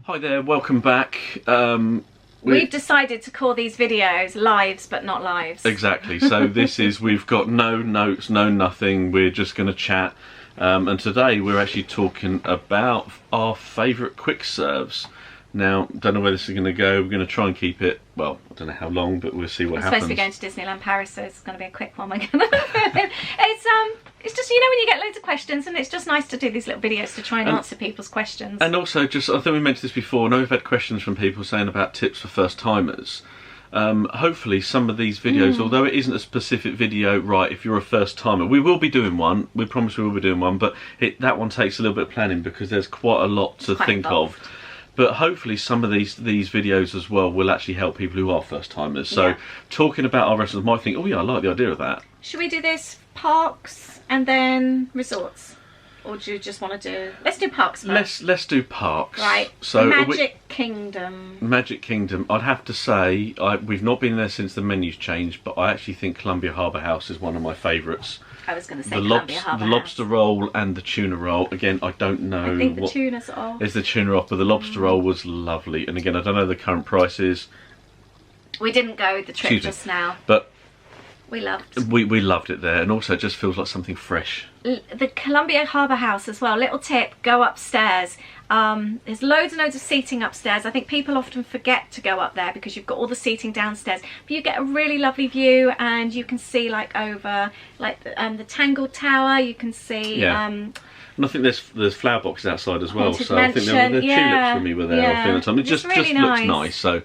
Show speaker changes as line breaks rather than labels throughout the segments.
Hi there, welcome back.
We've decided to call these videos lives but not lives.
Exactly, so we've got no notes, no nothing, we're just going to chat. And today we're actually talking about our favourite quick serves. Now, don't know where this is going to go. We're going to try and keep it, well, I don't know how long, but we'll see what happens.
We're supposed to be going to Disneyland Paris, so it's going to be a quick one. It's just, you know, when you get loads of questions, and it's just nice to do these little videos to try and answer people's questions.
And also, just, I think we mentioned this before, I know we've had questions from people saying about tips for first timers. Hopefully some of these videos, although it isn't a specific video, right, if you're a first timer, we will be doing one, we promise we will be doing one, but that one takes a little bit of planning because there's quite a lot to think of. But hopefully some of these videos as well will actually help people who are first timers. So talking about our restaurants might think, oh yeah, I like the idea of that.
Should we do this parks and then resorts? Or do you just want to do... Let's do parks first.
Let's do parks.
Right.
So
Magic Kingdom.
Magic Kingdom. I'd have to say, we've not been there since the menu's changed, but I actually think Columbia Harbour House is one of my favourites.
I was going to say Columbia Harbour House.
The lobster roll and the tuna roll. Again, I don't know.
I think the tuna's off.
Is the tuna off, but the lobster roll was lovely. And again, I don't know the current prices.
We didn't go the trip just now.
But
we loved.
We loved it there, and also it just feels like something fresh.
The Columbia Harbour House as well. Little tip: go upstairs. There's loads and loads of seating upstairs. I think people often forget to go up there because you've got all the seating downstairs. But you get a really lovely view, and you can see like over like the Tangled Tower. You can see.
And I think there's flower boxes outside as well,
Haunted
so
Mansion.
I think the tulips when we were there. I think it just
really
looks nice. So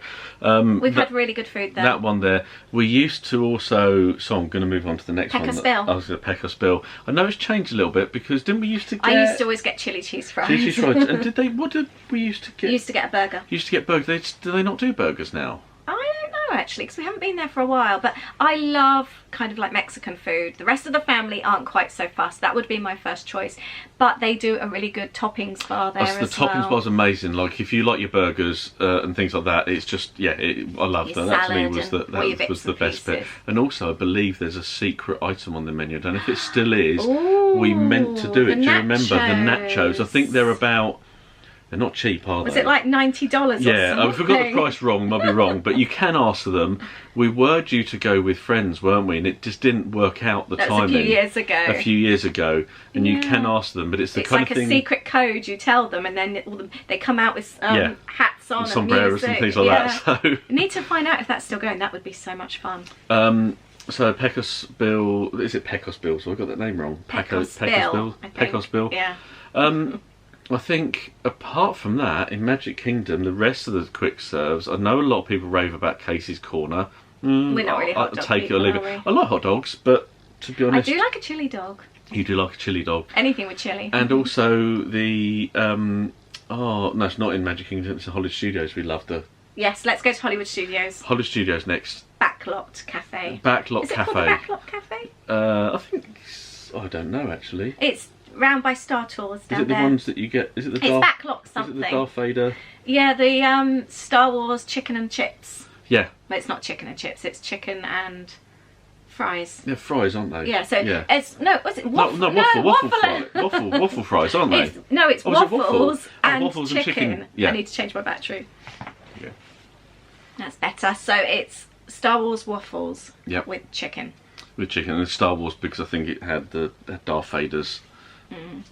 we've had really good food there.
That one there. We used to also. So I'm going to move on to the next one.
Pecos-Bill.
I was going to Pecos-Bill. I know it's changed a little bit because didn't we used to get?
I used to always get chili cheese fries.
Chili cheese fries. And did they? What did we used to get?
You used to get a burger.
Used to get burgers. Do they not do burgers now?
I don't know actually, because we haven't been there for a while, but I love kind of like Mexican food. The rest of the family aren't quite so fussed. That would be my first choice, but they do a really good toppings bar there as well.
The toppings bar's amazing. Like if you like your burgers and things like that, it's just I love that. That to me was the best bit. And also I believe there's a secret item on the menu. I don't know if it still is.
Ooh,
we meant to do it. Do you remember the
nachos?
nachos? I think they're about. They're not cheap, are they?
Was it like $90 or something?
Yeah, if we got the price wrong, might be wrong, but you can ask them. We were due to go with friends, weren't we? And it just didn't work out the timing.
That was a few years ago.
A few years ago, and you can ask them, but it's the kind of thing.
It's like a secret code. You tell them, and then they come out with hats on, and
sombreros and things like that. So
you need to find out if that's still going. That would be so much fun.
So Pecos-Bill, is it Pecos-Bill? So I got that name wrong.
Pecos-Bill.
Pecos-Bill.
Yeah.
I think apart from that, in Magic Kingdom, the rest of the quick serves, I know a lot of people rave about Casey's Corner.
We're not really hot dog
take
people,
it or leave it. I like hot dogs, but to be honest,
I do like a chili dog.
You do like a chili dog.
Anything with chili.
And also the oh no, it's not in Magic Kingdom. It's in Hollywood Studios. We love the.
Yes, let's go to Hollywood Studios.
Hollywood Studios next.
Backlot Cafe.
Backlot Cafe.
Is it called the Backlot Cafe?
I think. I don't know actually.
It's round by Star Tours down there.
Is it the ones that you get? Is it the
Darth? It's Backlot something.
Is it the Darth Vader?
Yeah, the Star Wars chicken and chips.
Yeah.
Well, it's not chicken and chips. It's chicken and fries.
Yeah, fries, aren't they?
Yeah. So it's was it waffle?
No, waffle fries, aren't they?
It's waffles and
waffles
chicken.
And chicken. Yeah.
I need to change my battery.
Yeah.
That's better. So it's Star Wars waffles.
Yep.
With chicken.
With chicken and Star Wars because I think it had the Darth Vader's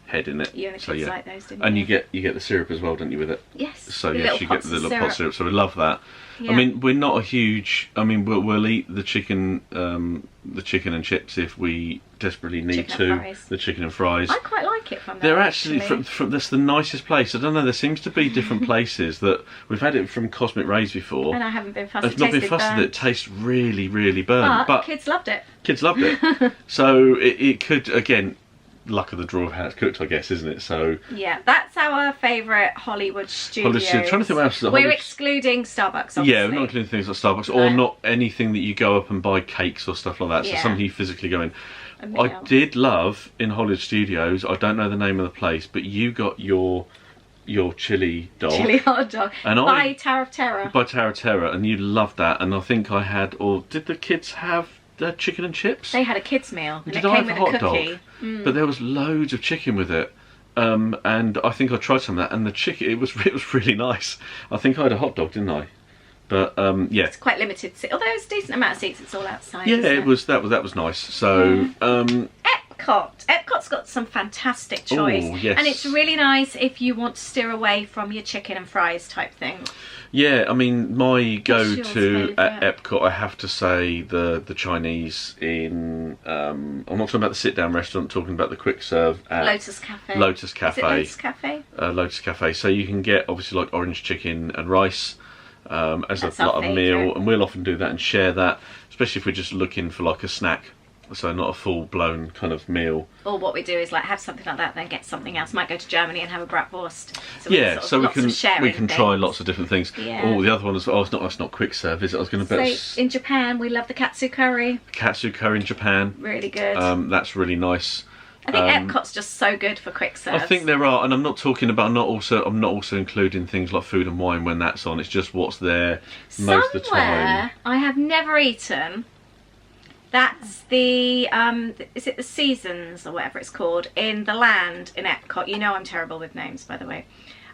head in it.
You and the kids like those, didn't
and
you?
you get the syrup as well, don't you, with it?
Yes.
So yes, you get the little pot syrup. So we love that.
Yeah.
I mean, we're not a huge. I mean, we'll eat the chicken and chips if we desperately need to. The chicken and fries.
I quite like it from there.
They're actually from that's the nicest place. I don't know. There seems to be different places that we've had it from Cosmic Rays before.
And I haven't been fussed.
I've not been fussed with it. It tastes really, really burnt.
But kids loved it.
Kids loved it. So it could again. Luck of the draw of how it's cooked, I guess, isn't it? So
yeah, that's our favourite Hollywood Studios.
I'm trying to think what else.
We're excluding Starbucks, obviously.
Yeah, we're not including things like Starbucks or not anything that you go up and buy cakes or stuff like that. So something you physically go in. I did love in Hollywood Studios. I don't know the name of the place, but you got your chili dog.
Chili hot dog.
And
by Tower of Terror.
By Tower of Terror, and you loved that. And I think I had, or did the kids have chicken and chips?
They had a kids meal and
Did
it
I
came
have
with
a hot
cookie.
dog? But there was loads of chicken with it. And I think I tried some of that, and the chicken, it was really nice. I think I had a hot dog, didn't I? But yeah,
it's quite limited. Although it's a decent amount of seats, it's all outside.
Yeah, it was that was nice. So
Epcot's got some fantastic choice.
Oh, yes.
And it's really nice if you want to steer away from your chicken and fries type thing.
Yeah, I mean, my go-to at
favourite?
Epcot, I have to say the Chinese in. I'm not talking about the sit-down restaurant. I'm talking about the quick serve at
Lotus Cafe.
Lotus Cafe.
Is it Lotus Cafe?
Lotus Cafe. So you can get obviously like orange chicken and rice as
That's
a
our
like a meal,
favourite.
and we'll often do that and share that, especially if we're just looking for like a snack. So not a full-blown kind of meal.
Or what we do is like have something like that, then get something else. Might go to Germany and have a bratwurst.
So we can try
things.
lots of different things.
Yeah.
Oh, the other one is that's not quick serve, is it? I was going to
So in Japan, we love the katsu curry.
katsu curry in Japan.
Really good.
That's really nice.
I think Epcot's just so good for quick serves.
I think there are, and I'm not talking about. I'm not also including things like food and wine when that's on. It's just what's there most of the time.
Somewhere I have never eaten. That's the is it the Seasons or whatever it's called in the Land in Epcot? You know I'm terrible with names, by the way.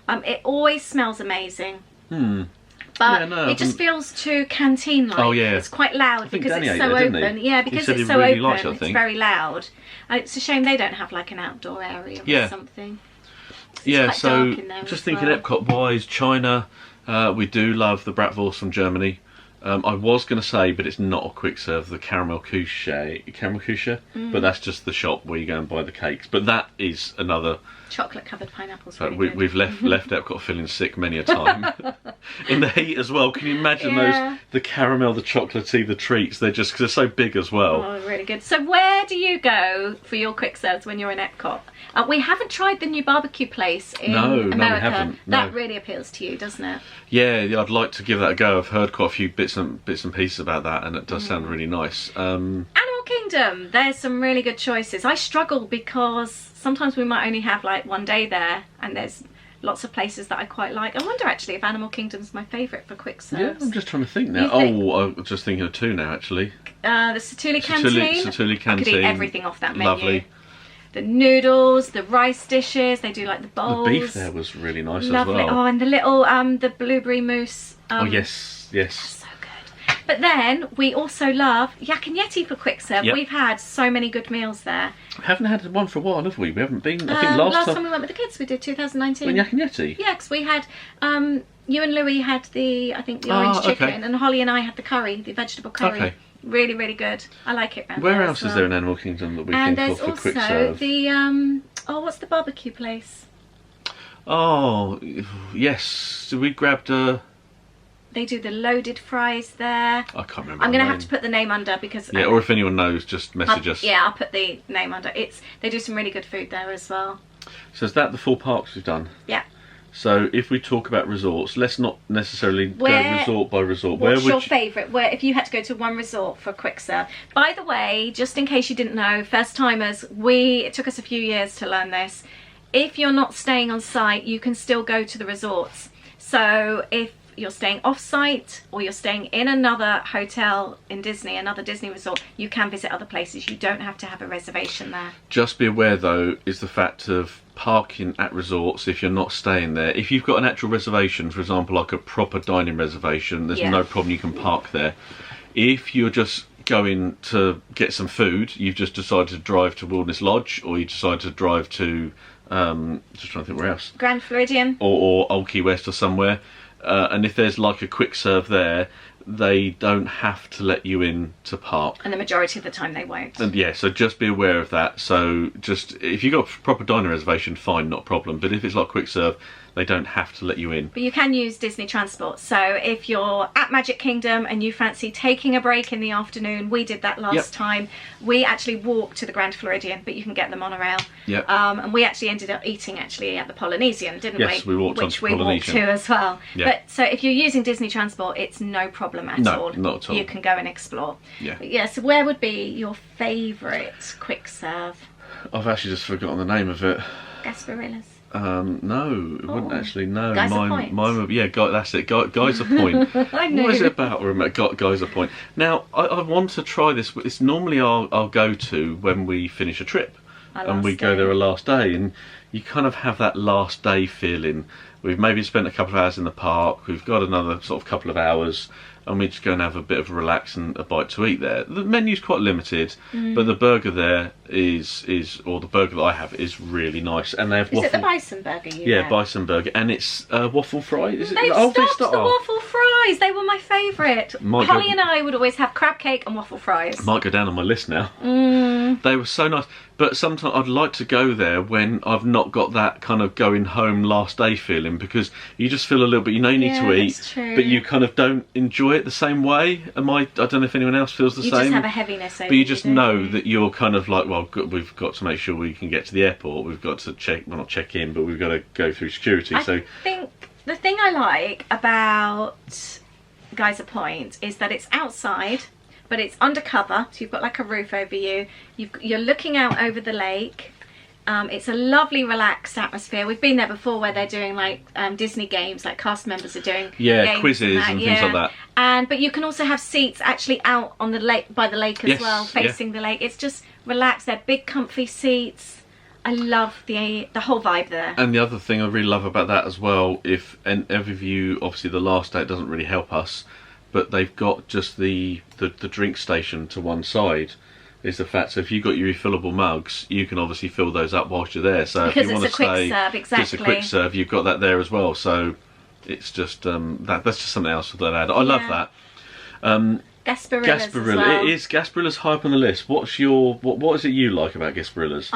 It always smells amazing. But it just feels too canteen-like.
Oh yeah,
it's quite loud because
Danny
it's so
ate there,
open. Yeah, because it's so open, it's very loud. It's a shame they don't have like an outdoor area or something.
Yeah,
quite
so
dark in there
just
as
thinking
well.
Epcot-wise, China, we do love the bratwurst from Germany. I was going to say, but it's not a quick serve, the caramel couche, but that's just the shop where you go and buy the cakes. But that is another.
Chocolate covered pineapples.
We've left Epcot feeling sick many a time in the heat as well. Can you imagine the caramel, the chocolatey, the treats? They're just because they're so big as well.
Oh, really good. So where do you go for your quick serves when you're in Epcot? We haven't tried the new barbecue place in America.
No, we haven't. No.
That really appeals to you, doesn't it?
Yeah, I'd like to give that a go. I've heard quite a few bits and pieces about that, and it does sound really nice.
Animal Kingdom, there's some really good choices. I struggle because sometimes we might only have like one day there, and there's lots of places that I quite like. I wonder actually if Animal Kingdom's my favourite for quick serves.
Yeah, I'm just trying to think now. I was just thinking of two now actually.
The Satuli Canteen.
Satuli Canteen.
I could eat everything off that menu.
Lovely.
The noodles, the rice dishes, they do like the bowls.
The beef there was really nice
Lovely.
as well.
Oh, and the little the blueberry mousse.
Oh yes.
So good. But then we also love Yak and Yeti for quick serve.
Yep.
We've had so many good meals there.
We haven't had one for a while, have we? We haven't been. I think
Last time we went with the kids, we did 2019.
Yak and Yeti.
Yeah, because we had you and Louis had the orange chicken, and Holly and I had the curry, the vegetable curry.
Okay.
Really, really good. I like it.
Where else is there an Animal Kingdom that we think of for quick serve?
And there's also the what's the barbecue place?
Oh yes, we grabbed a.
They do the loaded fries there.
I can't remember.
I'm going to have to put the name under because.
Yeah, or if anyone knows, just message us.
Yeah, I'll put the name under. They do some really good food there as well.
So is that the 4 parks we've done?
Yeah.
So if we talk about resorts, let's not necessarily go resort by resort.
What's your favourite? Where if you had to go to one resort for quick serve? By the way, just in case you didn't know, first timers, it took us a few years to learn this. If you're not staying on site, you can still go to the resorts. So if you're staying off-site or you're staying in another hotel in Disney, another Disney resort, you can visit other places. You don't have to have a reservation there.
Just be aware though, is the fact of parking at resorts if you're not staying there. If you've got an actual reservation, for example like a proper dining reservation, there's no problem, you can park there. If you're just going to get some food, you've just decided to drive to Wilderness Lodge, or you decide to drive to just trying to think where else,
Grand Floridian
or Old Key West or somewhere, and if there's like a quick serve there, they don't have to let you in to park.
And the majority of the time they won't.
And yeah, so just be aware of that. So just, if you've got a proper diner reservation, fine, not a problem. But if it's like quick serve, they don't have to let you in.
But you can use Disney Transport. So if you're at Magic Kingdom and you fancy taking a break in the afternoon, we did that last time. We actually walked to the Grand Floridian, but you can get the monorail.
Yep.
And we actually ended up eating at the Polynesian, didn't we?
Yes, we walked on to
Which we walked to as well.
Yep.
But so if you're using Disney Transport, it's no problem at all.
No, not at all.
You can go and explore.
Yeah.
But yeah, so where would be your favourite quick serve?
I've actually just forgotten the name of it.
Gasparilla's.
No, it wouldn't actually. No,
Geyser Point.
That's it. Geyser Point.
I know.
What is it about? Geyser Point. Now, I want to try this. It's normally our go-to when we finish a trip, and we go there a last day, and you kind of have that last day feeling. We've maybe spent a couple of hours in the park, we've got another sort of couple of hours, and we just go and have a bit of a relax and a bite to eat there. The menu's quite limited, but the burger there or the burger that I have is really nice. And they have
Is it the bison burger you
Yeah,
had?
bison burger, and it's waffle fries. Is it?
They've stopped the waffle fries. They were my favourite. Holly and I would always have crab cake and waffle fries.
Might go down on my list now. They were so nice. But sometimes I'd like to go there when I've not got that kind of going home last day feeling, because you just feel a little bit, you know, you need to eat, but you kind of don't enjoy it the same way. I don't know if anyone else feels the same.
You just have a heaviness over
But you just know
you?
that you're kind of like, well, we've got to make sure we can get to the airport. We've got to not check in, but we've got to go through security.
I think the thing I like about Geyser Point is that it's outside, but it's undercover, so you've got like a roof over you. You're looking out over the lake. It's a lovely, relaxed atmosphere. We've been there before, where they're doing like Disney games, like cast members are doing games
quizzes and things like that.
But you can also have seats actually out on the lake, by the lake as well, facing the lake. It's just relaxed. They're big, comfy seats. I love the whole vibe there.
And the other thing I really love about that as well, and every view, obviously the last day it doesn't really help us, but they've got just the drink station to one side. Is the fact, so if you've got your refillable mugs, you can obviously fill those up whilst you're there. So
because
if you want to
quick serve, exactly.
It's a quick serve, you've got that there as well. So it's just that's just something else that I add. I love that.
Gasparilla's as well.
It is Gasparilla's high up on the list. What is it you like about Gasparilla's?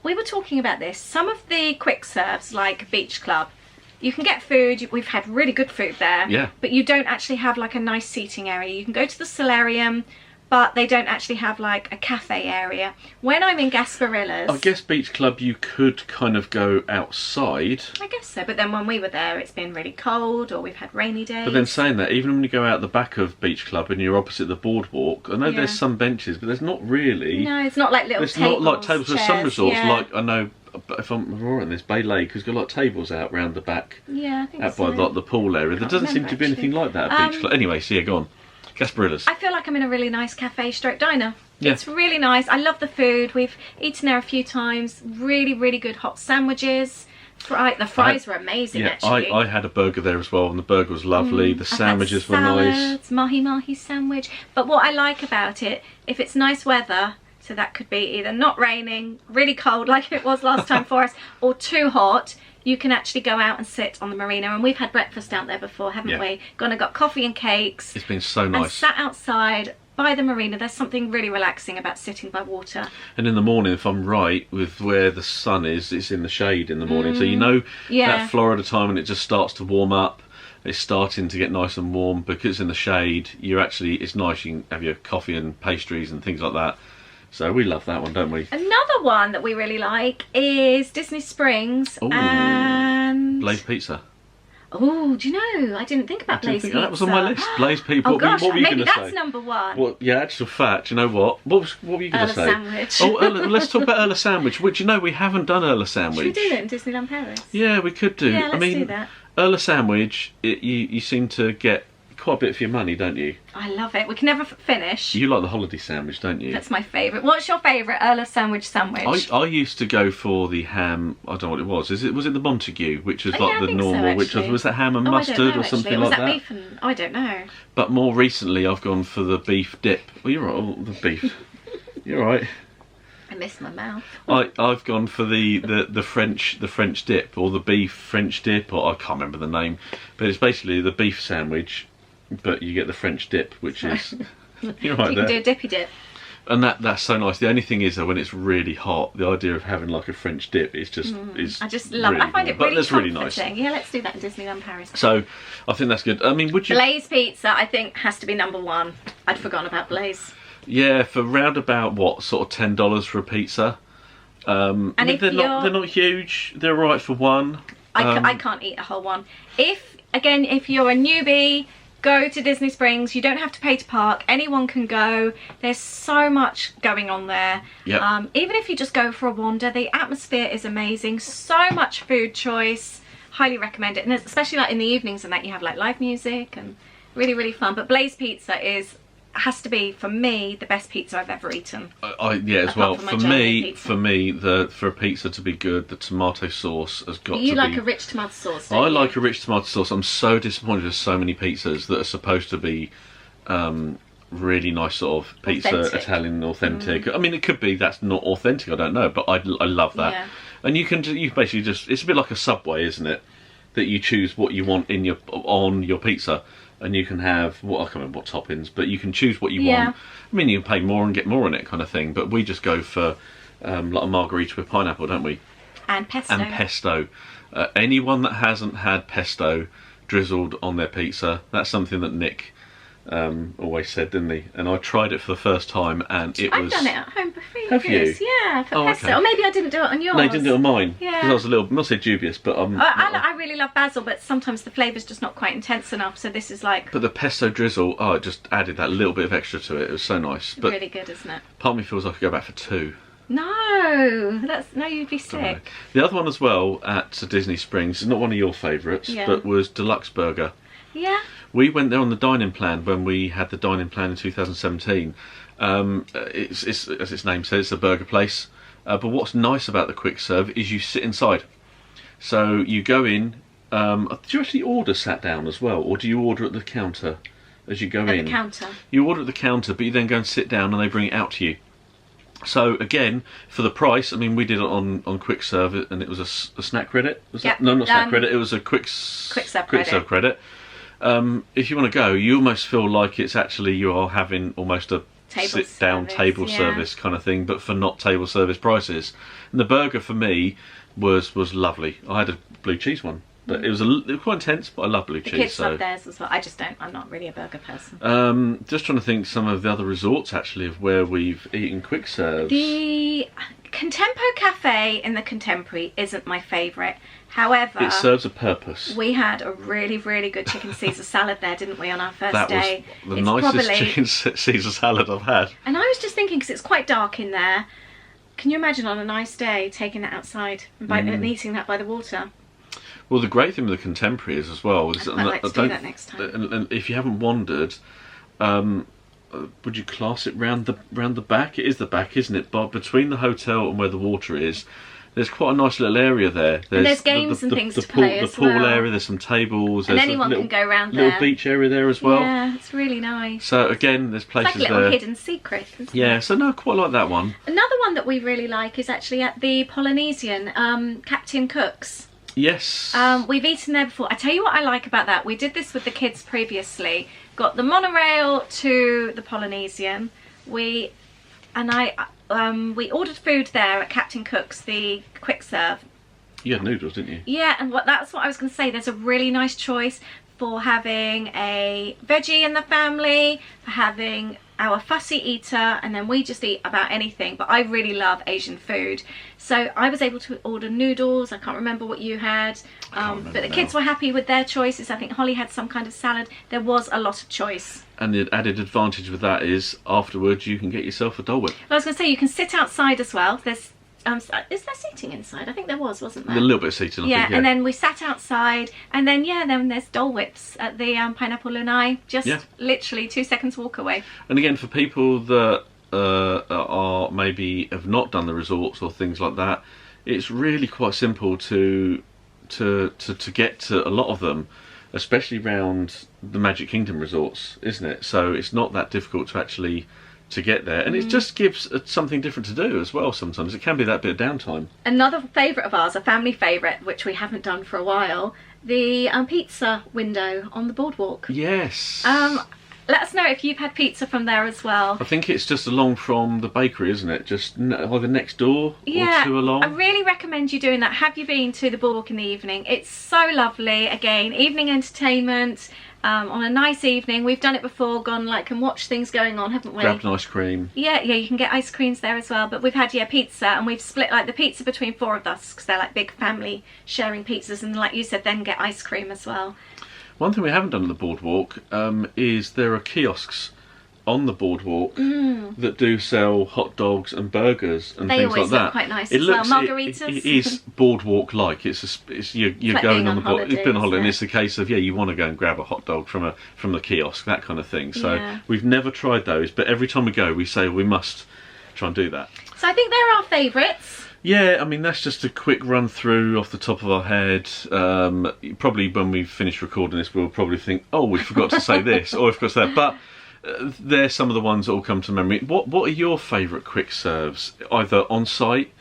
We were talking about this. Some of the quick serves, like Beach Club, you can get food. We've had really good food there.
Yeah.
But you don't actually have like a nice seating area. You can go to the solarium, but they don't actually have like a cafe area. When I'm in Gasparilla's,
I guess Beach Club you could kind of go outside.
I guess so, but then when we were there, it's been really cold, or we've had rainy days.
But then saying that, even when you go out the back of Beach Club and you're opposite the boardwalk, I know there's some benches, but there's not really.
No, it's not like little tables.
It's not like tables with some resorts.
Yeah.
Like I know, if I'm wrong in this, Bay Lake has got like tables out round the back.
Yeah, I think
out
so.
by like the pool area. There doesn't seem to be anything like that at Beach Club. Anyway, so yeah, go on. Gasparilla's.
I feel like I'm in a really nice cafe stroke diner.
Yeah.
It's really nice. I love the food. We've eaten there a few times. Really, really good hot sandwiches. The fries were amazing, actually.
I had a burger there as well, and the burger was lovely. The sandwiches were nice.
Mahi sandwich. But what I like about it, if it's nice weather, so that could be either not raining, really cold like it was last time for us, or too hot, you can actually go out and sit on the marina. And we've had breakfast out there before, haven't we? Gone and got coffee and cakes.
It's been so nice.
And sat outside by the marina. There's something really relaxing about sitting by water.
And in the morning, if I'm right, with where the sun is, it's in the shade in the morning. So you know that Florida time when it just starts to warm up. It's starting to get nice and warm because it's in the shade. It's nice. You can have your coffee and pastries and things like that. So we love that one, don't we?
Another one that we really like is Disney Springs.
Ooh,
and
Blaze Pizza.
Oh, do you know? I didn't think about Blaze Pizza.
That was on my list. Blaze Pizza.
Oh gosh,
what were you
maybe
going to say?
that's number one.
Well, yeah, actual fact. You know what? What were you going to say?
Sandwich.
Let's talk about Erla Sandwich. Which we haven't done Erla Sandwich.
Should we do it in Disneyland Paris?
Yeah, we could do.
Yeah, let's do that.
Erla Sandwich. You seem to get quite a bit for your money, don't you?
I love it. We can never finish.
You like the holiday sandwich, don't you?
That's my favourite. What's your favourite Erla sandwich?
I used to go for the ham. I don't know what it was. Was it the Montague, which was like the normal, which was that ham and mustard or something like that?
Was that beef and I don't know.
But more recently, I've gone for the beef dip. Well, you're right. Oh, the beef. You're right.
I missed my mouth.
I've gone for the French dip, or the beef French dip, or I can't remember the name, but it's basically the beef sandwich, but you get the French dip, which is you're right.
You can do a dippy dip.
And that's so nice. The only thing is that when it's really hot, the idea of having like a French dip is just
I just love
really
it. I find it really comforting. Really nice. Yeah, let's do that in Disneyland Paris.
So I think that's good. I mean, would you
Blaze Pizza? I think has to be number one. I'd forgotten about Blaze.
Yeah, for round about what sort of $10 for a pizza. And they're not huge. They're right for one.
I can't eat a whole one. If you're a newbie, go to Disney Springs. You don't have to pay to park. Anyone can go. There's so much going on there.
Yep.
Even if you just go for a wander, the atmosphere is amazing. So much food choice. Highly recommend it. And especially like in the evenings and that you have like live music and really, really fun. But Blaze Pizza is has to be, for me, the best pizza I've ever eaten.
Yeah, as well.
For me,
for a pizza to be good, the tomato sauce has got to be...
You like a rich tomato sauce, don't
I
you?
like a rich tomato sauce. I'm so disappointed with so many pizzas that are supposed to be really nice sort of pizza,
Authentic.
Italian, authentic. I mean, it could be that's not authentic, I don't know, but I love that.
Yeah.
And you basically just... It's a bit like a Subway, isn't it? That you choose what you want on your pizza. And you can have, I can't remember what toppings, but you can choose what you want. I mean, you can pay more and get more in it kind of thing, but we just go for like a margarita with pineapple, don't we?
And pesto.
Anyone that hasn't had pesto drizzled on their pizza, that's something that Nick always said, didn't he? And I tried it for the first time, and
I've done it at home before.
Have you?
Yeah, for pesto.
Okay.
Or maybe I didn't do it on yours.
No, you didn't do it on mine.
Yeah.
Because I was a little, not say dubious, but
I really love basil, but sometimes the flavour's just not quite intense enough, so this is like...
But the pesto drizzle, it just added that little bit of extra to it. It was so nice. But
really good, isn't it?
part of me feels like I could go back for 2.
No, you'd be sick.
The other one as well at Disney Springs is not one of your favourites, but was Deluxe Burger.
Yeah.
We went there on the dining plan when we had the dining plan in 2017. It's as its name says, it's a burger place. But what's nice about the quick serve is you sit inside. So you go in. Do you actually order sat down as well, or do you order at the counter as you go in?
At the counter.
You order at the counter, but you then go and sit down, and they bring it out to you. So again, for the price, I mean, we did it on quick serve, and it was a snack credit. Was that? No, not snack credit. It was a quick serve credit. If you want to go, you almost feel like it's actually you are having almost a sit-down table service kind of thing, but for not table service prices. And the burger for me was lovely. I had a blue cheese one, but it was quite intense. But I love blue cheese.
The kids love theirs as well. I just don't. I'm not really a burger person.
Just trying to think some of the other resorts actually of where we've eaten quick serves.
The Contempo Cafe in the Contemporary isn't my favourite. However,
it serves a purpose.
We had a really, really good chicken Caesar salad there, didn't we, on our first day?
That was the nicest chicken Caesar salad I've had.
And I was just thinking, because it's quite dark in there, can you imagine on a nice day taking that outside and eating that by the water?
Well, the great thing with the Contemporary is as well...
I'd like to do that next time.
And if you haven't wandered... would you class it round the back? It is the back, isn't it? But between the hotel and where the water is, there's quite a nice little area there.
There's games and things to play as well.
The pool area, there's some tables.
And anyone can go around there.
Little beach area there as well.
Yeah, it's really nice.
So again, there's places there.
It's like a little hidden secret, isn't it?
So no, quite like that one.
Another one that we really like is actually at the Polynesian, Captain Cook's.
Yes.
We've eaten there before. I tell you what I like about that. We did this with the kids previously. Got the monorail to the Polynesian. We ordered food there at Captain Cook's, the quick serve.
You had noodles, didn't you?
Yeah, and that's what I was going to say. There's a really nice choice for having a veggie in the family, for having our fussy eater, and then we just eat about anything. But I really love Asian food, so I was able to order noodles. I can't remember what you had, but the kids were happy with their choices. I think Holly had some kind of salad. There was a lot of choice.
And the added advantage with that is afterwards you can get yourself a Dole Whip.
I was going to say you can sit outside as well. There's is there seating inside? I think there wasn't there?
A little bit of seating, I think, yeah.
And then we sat outside, and then then there's Dole Whips at the Pineapple Lanai, just literally 2 seconds walk away.
And again, for people that are maybe have not done the resorts or things like that, it's really quite simple to get to a lot of them, especially around the Magic Kingdom resorts, isn't it? So it's not that difficult to actually to get there, and it just gives something different to do as well. Sometimes it can be that bit of downtime. Another
favourite of ours, a family favourite, which we haven't done for a while, the pizza window on the boardwalk.
Yes.
Let us know if you've had pizza from there as well.
I think it's just along from the bakery, isn't it? Just either next door or two along.
I really recommend you doing that. Have you been to the boardwalk in the evening? It's so lovely. Again, evening entertainment. On a nice evening. We've done it before, gone and watched things going on, haven't we?
Grabbed an ice cream.
Yeah, you can get ice creams there as well. But we've had pizza, and we've split the pizza between 4 of us because they're big family sharing pizzas, and like you said, then get ice cream as well.
One thing we haven't done on the boardwalk is there are kiosks on the boardwalk that do sell hot dogs and burgers and
they
things
always
like that.
Look quite nice
It
as
looks
well. Margaritas.
It is boardwalk-like. It's you're
like
going
being
on the board.
holiday,
It's been a holiday, and
isn't
it's a case of you want to go and grab a hot dog from the kiosk, that kind of thing. So
Yeah.
we've never tried those, but every time we go, we say we must try and do that.
So I think they're our favourites.
Yeah, I mean, that's just a quick run through off the top of our head. Probably when we finish recording this, we'll probably think, oh, we forgot to say this, or we forgot to say that. But they're some of the ones that will come to memory. What are your favourite quick serves? Either on site,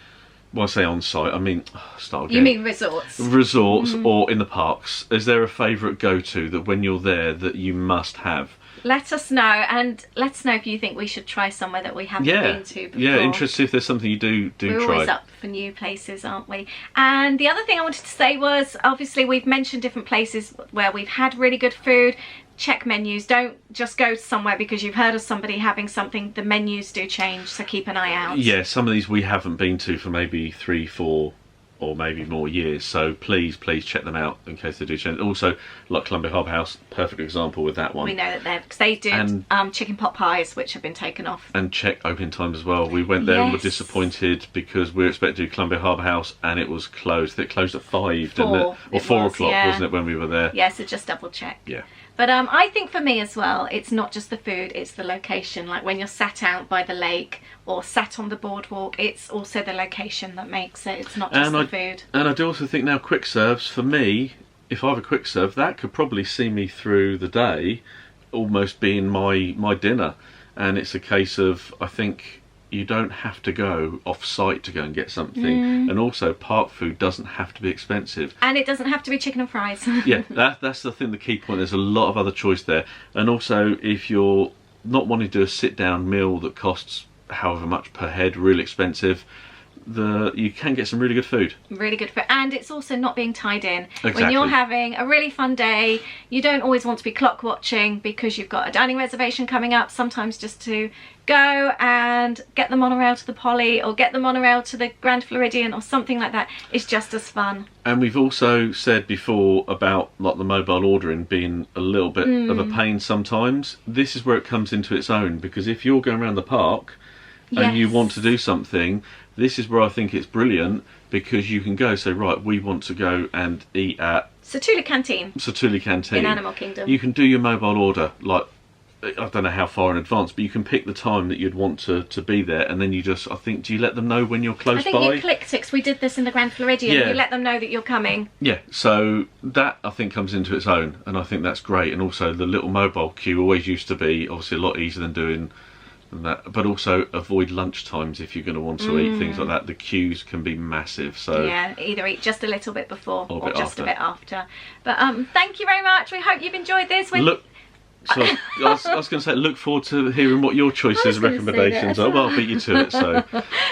well, I say on site, I mean, start again.
You mean resorts?
Resorts or in the parks. Is there a favourite go-to that when you're there that you must have?
Let us know, and let us know if you think we should try somewhere that we haven't been to before.
Yeah, interested if there's something you do
We're
try.
always up for new places, aren't we? And the other thing I wanted to say was, obviously we've mentioned different places where we've had really good food. Check menus. Don't just go somewhere because you've heard of somebody having something. The menus do change, so keep an eye out.
Yeah, some of these we haven't been to for maybe 3, 4 or maybe more years, so please check them out in case they do change. Also, like Columbia Harbour House, perfect example with that one.
We know that because they did chicken pot pies, which have been taken off.
And check opening times as well. We went there and were
Yes.
disappointed because we were expected to do Columbia Harbour House and it was closed. It closed at 5, didn't it? Or
It
4
was,
o'clock,
yeah.
wasn't it, when we were there?
Yeah, so just double check.
Yeah.
But I think for me as well, it's not just the food, it's the location. Like when you're sat out by the lake or sat on the boardwalk, it's also the location that makes it. It's not just the food.
And I do also think now quick serves, for me, if I have a quick serve, that could probably see me through the day, almost being my dinner. And it's a case of, I think, you don't have to go off-site to go and get something. And also, park food doesn't have to be expensive.
And it doesn't have to be chicken and fries.
Yeah, that's the thing, the key point. There's a lot of other choice there. And also, if you're not wanting to do a sit-down meal that costs however much per head, really expensive, you can get some really good food.
Really good food. And it's also not being tied in.
Exactly.
When you're having a really fun day, you don't always want to be clock watching because you've got a dining reservation coming up. Sometimes just to go and get the monorail to the Poly or get the monorail to the Grand Floridian or something like that is just as fun.
And we've also said before about like the mobile ordering being a little bit of a pain sometimes. This is where it comes into its own, because if you're going around the park and you want to do something, this is where I think it's brilliant, because you can go say, right, we want to go and eat at
Satula Canteen in Animal Kingdom.
You can do your mobile order, like, I don't know how far in advance, but you can pick the time that you'd want to be there, and then you just, I think, do you let them know when you're close by?
I think you clicked it, 'cause we did this in the Grand Floridian.
Yeah.
You let them know that you're coming.
Yeah, so that I think comes into its own, and I think that's great. And also the little mobile queue always used to be obviously a lot easier than doing that, but also avoid lunch times if you're going to want to eat things like that. The queues can be massive, so
yeah, either eat just a little bit before or
bit
just
after.
a bit after. But thank you very much. We hope you've enjoyed this.
So I was going to say, look forward to hearing what your choices and recommendations are. Well, I'll beat you to it. So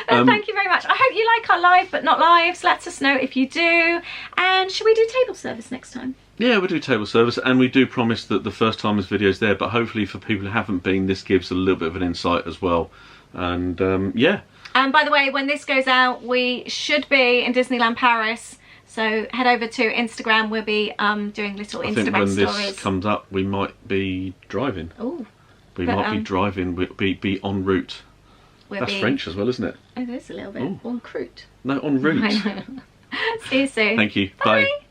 thank you very much. I hope you like our live but not lives. Let us know if you do. And should we do table service next time?
Yeah, we do table service, and we do promise that the first timers video is there, but hopefully for people who haven't been, this gives a little bit of an insight as well. And yeah.
And by the way, when this goes out, we should be in Disneyland Paris. So head over to Instagram. We'll be doing little Instagram stories.
I think when this comes up, we might be driving.
Oh.
We might be driving. We'll be en route. That's French as well, isn't it?
Oh, it is a little bit.
Ooh.
En croûte.
No, en route.
See you soon.
Thank you.
Bye.
Bye.